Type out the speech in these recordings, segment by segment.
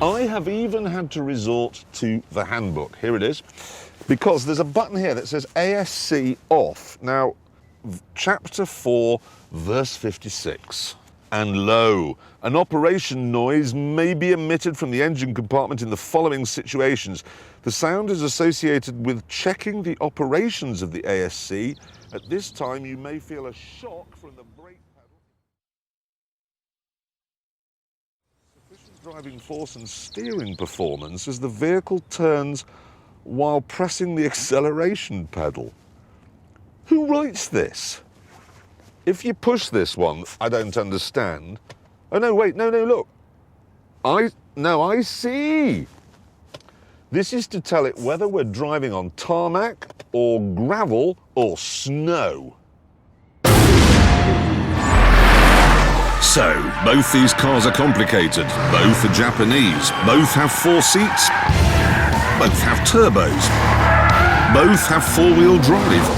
I have even had to resort to the handbook. Here it is. Because there's a button here that says ASC off. Now, chapter 4, verse 56. And lo, an operation noise may be emitted from the engine compartment in the following situations. The sound is associated with checking the operations of the ASC. At this time, you may feel a shock from the brake pedal. Sufficient driving force and steering performance as the vehicle turns while pressing the acceleration pedal. Who writes this? If you push this one, I don't understand. Oh no, wait, no, look. I see. This is to tell it whether we're driving on tarmac or gravel or snow. So, both these cars are complicated. Both are Japanese. Both have 4 seats. Both have turbos. Both have 4-wheel drive.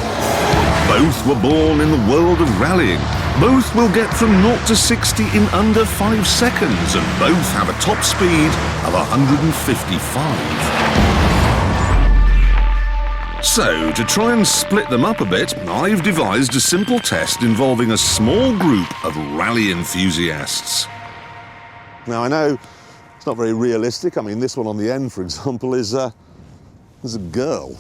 Both were born in the world of rallying. Both will get from 0 to 60 in under 5 seconds, and both have a top speed of 155. So, to try and split them up a bit, I've devised a simple test involving a small group of rally enthusiasts. Now, I know it's not very realistic. I mean, this one on the end, for example, is a girl.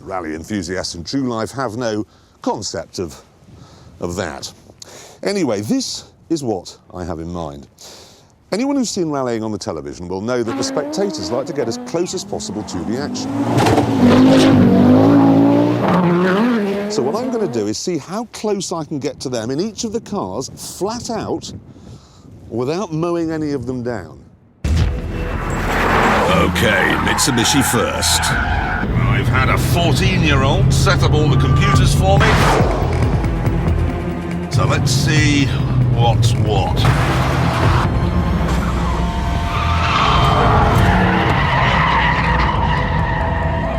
Rally enthusiasts in true life have no concept of that. Anyway, this is what I have in mind. Anyone who's seen rallying on the television will know that the spectators like to get as close as possible to the action. So what I'm going to do is see how close I can get to them in each of the cars, flat out, without mowing any of them down. Okay, Mitsubishi first. I've had a 14-year-old set up all the computers for me. So let's see what's what.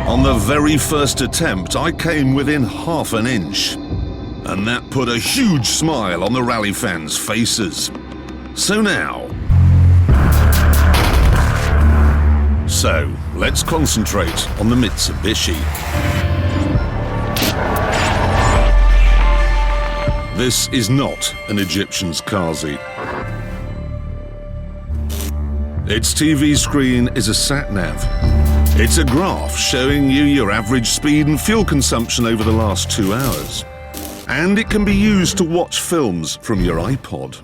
On the very first attempt, I came within half an inch. And that put a huge smile on the rally fans' faces. So now... So, let's concentrate on the Mitsubishi. This is not an Egyptian's Kazi. Its TV screen is a sat-nav. It's a graph showing you your average speed and fuel consumption over the last 2 hours. And it can be used to watch films from your iPod.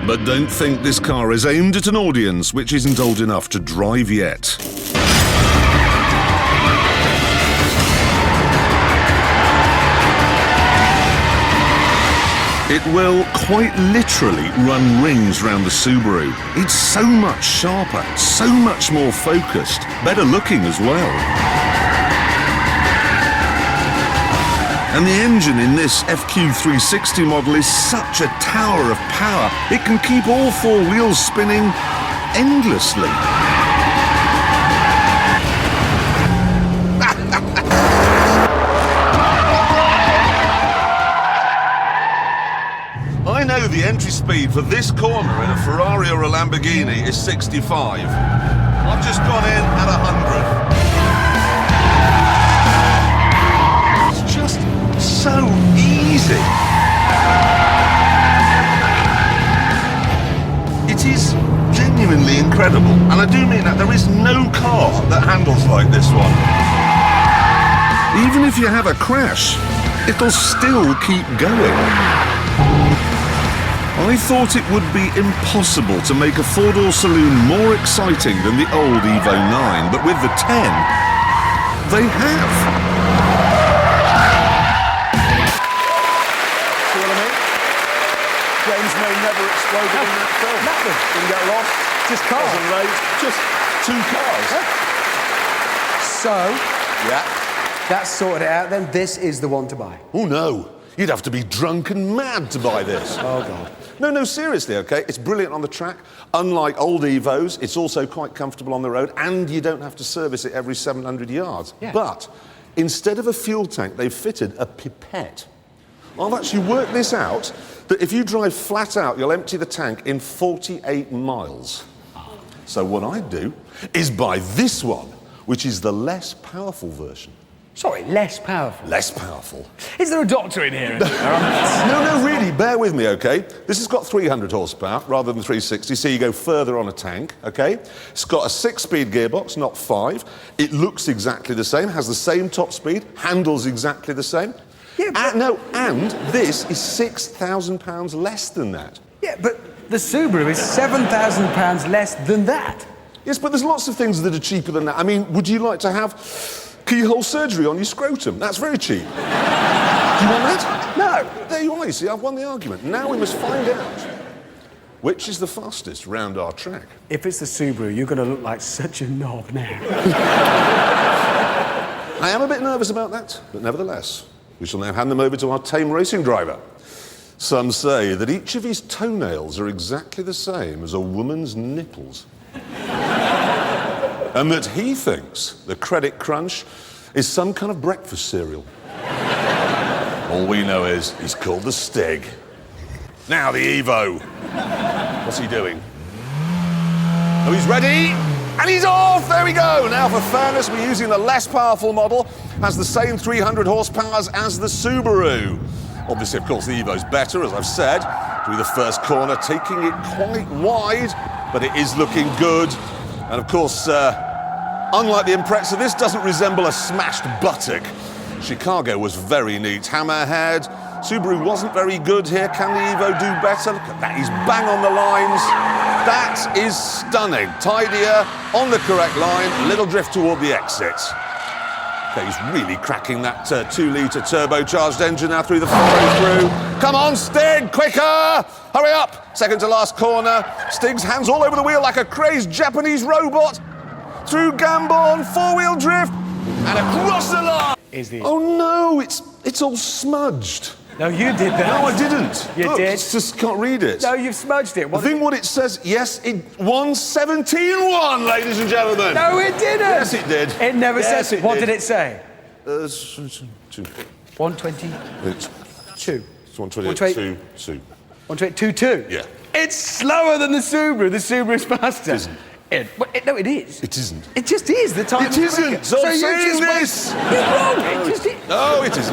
But don't think this car is aimed at an audience which isn't old enough to drive yet. It will quite literally run rings round the Subaru. It's so much sharper, so much more focused, better looking as well. And the engine in this FQ360 model is such a tower of power, it can keep all 4 wheels spinning endlessly. I know the entry speed for this corner in a Ferrari or a Lamborghini is 65. I've just gone in at 100. It's just so easy. It is genuinely incredible, and I do mean that. There is no car that handles like this one. Even if you have a crash, it'll still keep going. I thought it would be impossible to make a 4-door saloon more exciting than the old Evo 9, but with the 10, they have. See what I mean? James May never exploded in that film. Nothing. Didn't get lost. Just cars. Wasn't late. Just 2 cars. So, Yeah. that's sorted it out then. This is the one to buy. Oh no, you'd have to be drunk and mad to buy this. Oh God. No, seriously, okay? It's brilliant on the track. Unlike old Evos, it's also quite comfortable on the road, and you don't have to service it every 700 yards. Yeah. But instead of a fuel tank, they've fitted a pipette. I've actually worked this out, that if you drive flat out, you'll empty the tank in 48 miles. So what I'd do is buy this one, which is the less powerful version. Sorry, less powerful. Less powerful. Is there a doctor in here? No, really, bear with me, OK? This has got 300 horsepower rather than 360, so you go further on a tank, OK? It's got a 6-speed gearbox, not 5. It looks exactly the same, has the same top speed, handles exactly the same. Yeah, but... and this is £6,000 less than that. Yeah, but the Subaru is £7,000 less than that. Yes, but there's lots of things that are cheaper than that. I mean, would you like to have keyhole surgery on your scrotum? That's very cheap. Do you want that? No. There you are, you see, I've won the argument. Now we must find out which is the fastest round our track. If it's the Subaru, you're going to look like such a knob now. I am a bit nervous about that, but nevertheless, we shall now hand them over to our tame racing driver. Some say that each of his toenails are exactly the same as a woman's nipples. And that he thinks the Credit Crunch is some kind of breakfast cereal. All we know is he's called the Stig. Now the Evo. What's he doing? Oh, he's ready, and he's off! There we go! Now, for fairness, we're using the less powerful model, has the same 300 horsepower as the Subaru. Obviously, of course, the Evo's better, as I've said. Through the first corner, taking it quite wide, but it is looking good. And of course, unlike the Impreza, this doesn't resemble a smashed buttock. Chicago was very neat. Hammerhead. Subaru wasn't very good here. Can the Evo do better? Look at that, he's bang on the lines. That is stunning. Tidier, on the correct line, a little drift toward the exit. Okay, he's really cracking that 2-litre turbocharged engine now through the follow-through. Come on, Stig, quicker! Hurry up! Second to last corner. Stig's hands all over the wheel like a crazed Japanese robot. Through Gambon, 4-wheel drift, and across the line. Oh no, it's all smudged. No, you did that. No, I didn't. You Look, did. It's just can't read it. No, you've smudged it. I think what it says, yes, it won 17-1, ladies and gentlemen. No, it didn't. Yes, it did. It never yes, says. it What did. did it say? 2. 122. It's 128, 2. 122. Yeah. It's slower than the Subaru. The Subaru is faster. It isn't. No, it is. It isn't. It just is. The time. It isn't. So I'm saying this. You're wrong. It just is. No, it isn't.